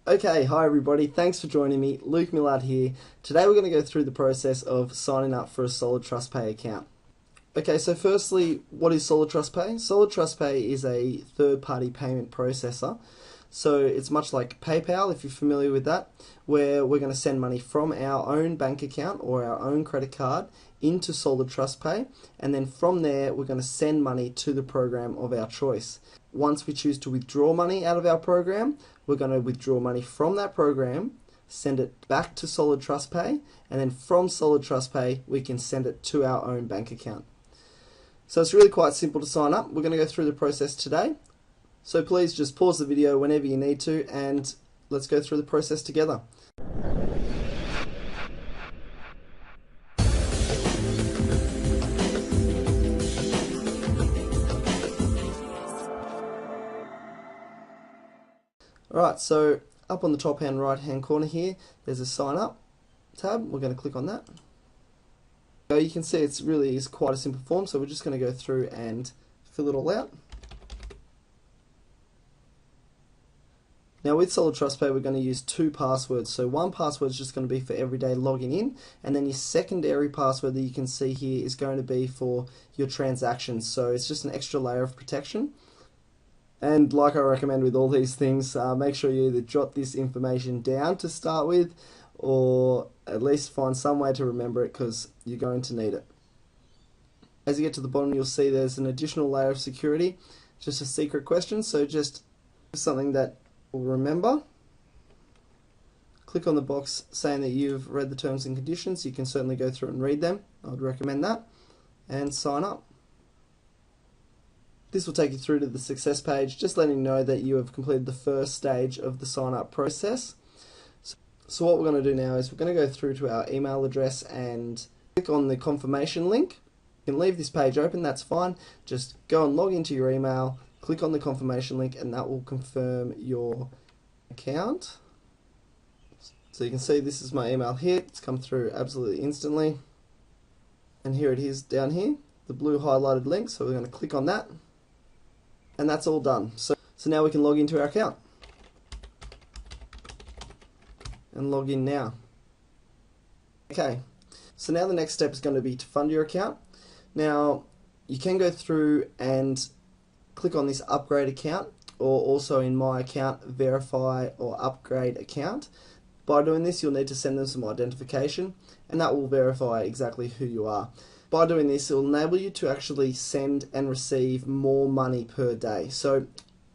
Okay, hi everybody, thanks for joining me. Luke Millard here. Today we're going to go through the process of signing up for a Solid TrustPay account. Okay, so firstly, what is Solid TrustPay? Solid TrustPay is a third-party payment processor. So it's much like PayPal, if you're familiar with that, where we're going to send money from our own bank account or our own credit card into Solid TrustPay, and then from there we're going to send money to the program of our choice. Once we choose to withdraw money out of our program, we're going to withdraw money from that program, send it back to Solid TrustPay, and then from Solid TrustPay we can send it to our own bank account. So it's really quite simple to sign up. We're going to go through the process today. So please just pause the video whenever you need to and let's go through the process together. Alright, so up on the top right hand corner here, there's a sign up tab. We're going to click on that. So you can see it's really is quite a simple form, so we're just going to go through and fill it all out. Now with Solid TrustPay we're going to use two passwords. So one password is just going to be for everyday logging in, and then your secondary password that you can see here is going to be for your transactions. So it's just an extra layer of protection. And like I recommend with all these things, make sure you either jot this information down to start with, or at least find some way to remember it because you're going to need it. As you get to the bottom you'll see there's an additional layer of security, just a secret question, so just something that we'll remember. Click on the box saying that you've read the terms and conditions. You can certainly go through and read them. I would recommend that. And sign up. This will take you through to the success page, just letting you know that you have completed the first stage of the sign up process. So what we're going to do now is we're going to go through to our email address and click on the confirmation link. You can leave this page open, that's fine. Just go and log into your email, click on the confirmation link, and that will confirm your account. So you can see this is my email here. It's come through absolutely instantly. And here it is down here, the blue highlighted link. So we're going to click on that. And that's all done. So now we can log into our account. And log in now. Okay, so now the next step is going to be to fund your account. Now you can go through and click on this upgrade account, or also in my account verify or upgrade account. By doing this you'll need to send them some identification, and that will verify exactly who you are. By doing this it will enable you to actually send and receive more money per day. So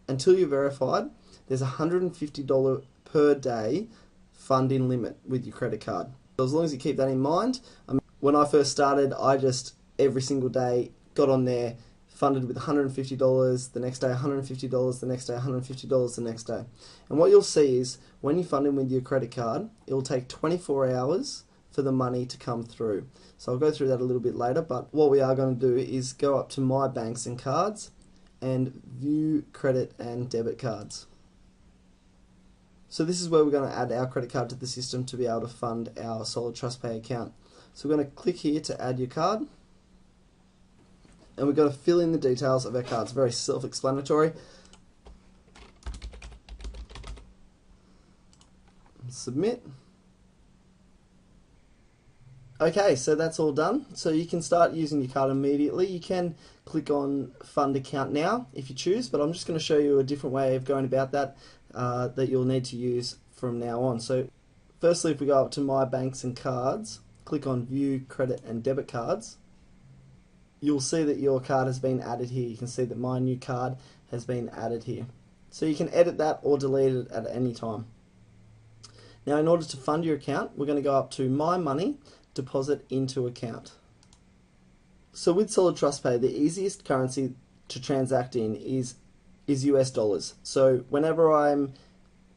until you're verified there's $150 per day funding limit with your credit card. So as long as you keep that in mind, when I first started I just every single day got on there, funded with $150, the next day $150, the next day $150, the next day. And what you'll see is when you fund in with your credit card, it will take 24 hours for the money to come through. So I'll go through that a little bit later, but what we are going to do is go up to My Banks and Cards and View Credit and Debit Cards. So this is where we're going to add our credit card to the system to be able to fund our Solid TrustPay account. So we're going to click here to add your card. And we've got to fill in the details of our cards. Very self-explanatory. Submit. Okay, so that's all done. So you can start using your card immediately. You can click on Fund Account Now if you choose, but I'm just going to show you a different way of going about that that you'll need to use from now on. So firstly, if we go up to My Banks and Cards, click on View Credit and Debit Cards, you'll see that your card has been added here. You can see that my new card has been added here. So you can edit that or delete it at any time. Now in order to fund your account, we're going to go up to My Money, Deposit into Account. So with Solid TrustPay, the easiest currency to transact in is US dollars. So whenever I'm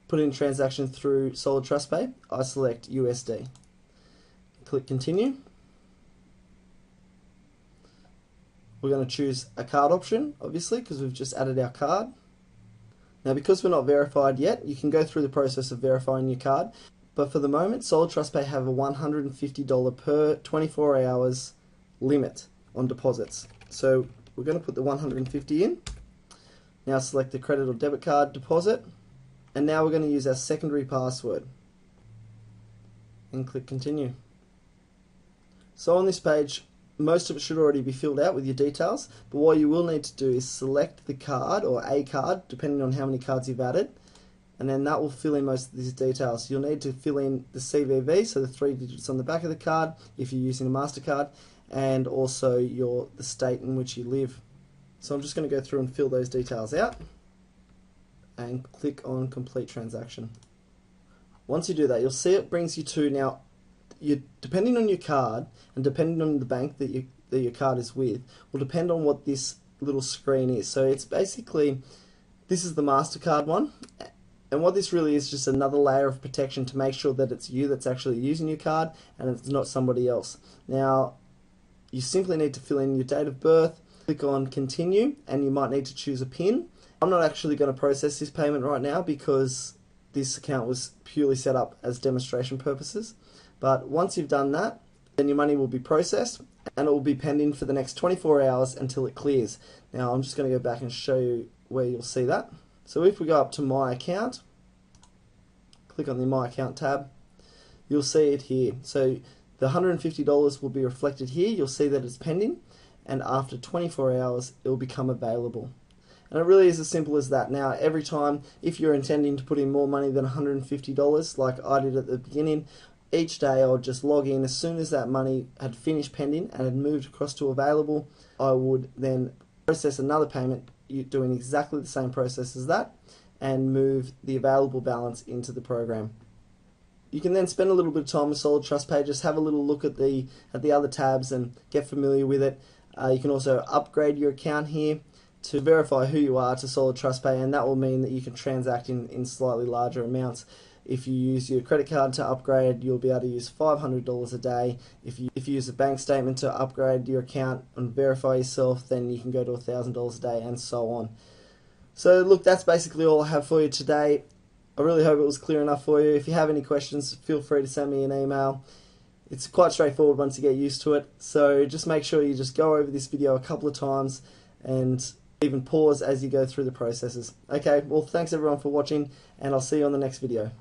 putting a transaction through Solid TrustPay, I select USD. Click Continue. We're going to choose a card option, obviously, because we've just added our card. Now because we're not verified yet, you can go through the process of verifying your card, but for the moment Solid TrustPay have a $150 per 24 hours limit on deposits. So we're going to put the $150 in. Now select the credit or debit card deposit. And now we're going to use our secondary password and click continue. So on this page, most of it should already be filled out with your details, but what you will need to do is select the card or a card, depending on how many cards you've added, and then that will fill in most of these details. You'll need to fill in the CVV, so the 3 digits on the back of the card if you're using a MasterCard, and also the state in which you live. So I'm just going to go through and fill those details out and click on complete transaction. Once you do that, you'll see it brings you to, now depending on your card and depending on the bank that your card is with, will depend on what this little screen is. So it's basically, this is the MasterCard one, and what this really is just another layer of protection to make sure that it's you that's actually using your card and it's not somebody else. Now you simply need to fill in your date of birth, click on continue, and you might need to choose a PIN. I'm not actually going to process this payment right now because this account was purely set up as demonstration purposes. But once you've done that, then your money will be processed and it will be pending for the next 24 hours until it clears. Now I'm just going to go back and show you where you'll see that. So if we go up to My Account, click on the My Account tab, you'll see it here. So the $150 will be reflected here. You'll see that it's pending, and after 24 hours it will become available. And it really is as simple as that. Now every time, if you're intending to put in more money than $150 like I did at the beginning, each day I would just log in. As soon as that money had finished pending and had moved across to available, I would then process another payment doing exactly the same process as that and move the available balance into the program. You can then spend a little bit of time with Solid Trust Pay, just have a little look at the other tabs and get familiar with it. You can also upgrade your account here to verify who you are to Solid Trust Pay, and that will mean that you can transact in slightly larger amounts. If you use your credit card to upgrade, you'll be able to use $500 a day. If you use a bank statement to upgrade your account and verify yourself, then you can go to $1,000 a day, and so on. So look, that's basically all I have for you today. I really hope it was clear enough for you. If you have any questions, feel free to send me an email. It's quite straightforward once you get used to it. So just make sure you just go over this video a couple of times and even pause as you go through the processes. Okay, well, thanks everyone for watching, and I'll see you on the next video.